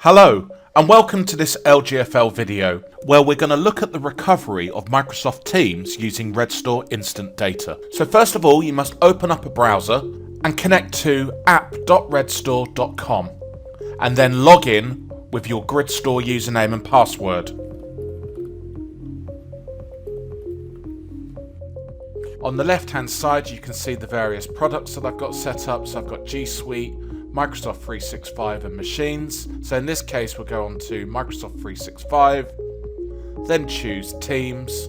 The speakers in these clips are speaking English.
Hello and welcome to this LGfL video where we're going to look at the recovery of Microsoft Teams using GridStore InstantData. So first of all, you must open up a browser and connect to app.gridstore.com and then log in with your GridStore username and password. On the left hand side you can see the various products that I've got set up. So I've got G Suite, Microsoft 365 and machines. So in this case we'll go on to Microsoft 365, then choose Teams,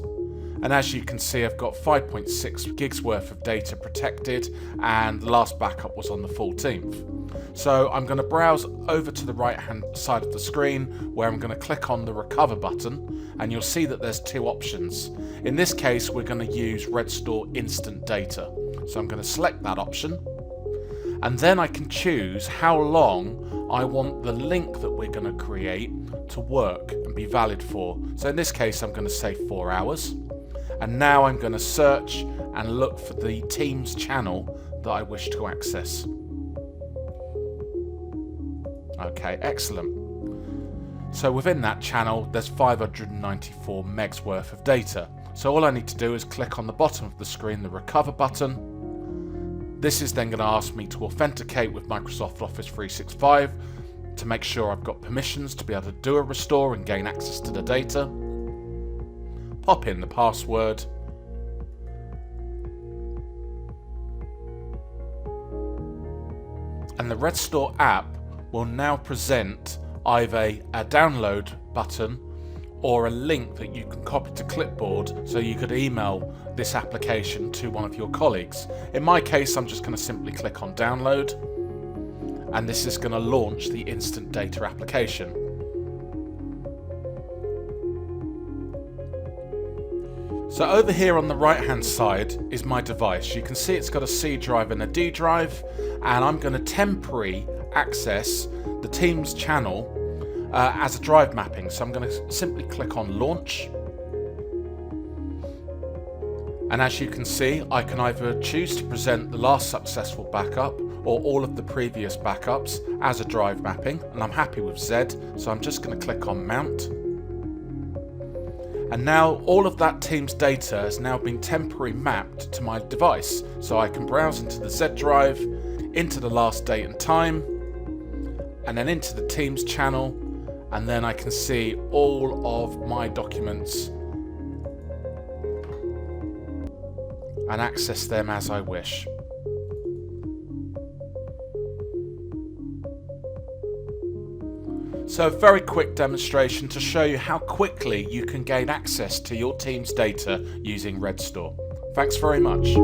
and as you can see I've got 5.6 gigs worth of data protected, and the last backup was on the 14th. So I'm going to browse over to the right hand side of the screen where I'm going to click on the recover button, and you'll see that there's two options. In this case we're going to use GridStore InstantData. So I'm going to select that option, and then I can choose how long I want the link that we're going to create to work and be valid for. So in this case I'm going to say 4 hours, and now I'm going to search and look for the Teams channel that I wish to access. Okay, excellent. So within that channel there's 594 megs worth of data. So all I need to do is click on the bottom of the screen, the recover button. This is then going to ask me to authenticate with Microsoft Office 365 to make sure I've got permissions to be able to do a restore and gain access to the data. Pop in the password. And the GridStore app will now present either a download button or a link that you can copy to clipboard, so you could email this application to one of your colleagues. In my case I'm just going to simply click on download, and this is going to launch the InstantData application. So over here on the right hand side is my device. You can see it's got a C drive and a D drive, and I'm going to temporarily access the Teams channel as a drive mapping. So I'm going to simply click on launch, and as you can see I can either choose to present the last successful backup or all of the previous backups as a drive mapping, and I'm happy with Z, so I'm just going to click on mount. And now all of that Teams data has now been temporarily mapped to my device, so I can browse into the Z drive, into the last date and time, and then into the Teams channel, and then I can see all of my documents and access them as I wish. So a very quick demonstration to show you how quickly you can gain access to your Teams data using GridStore. Thanks very much.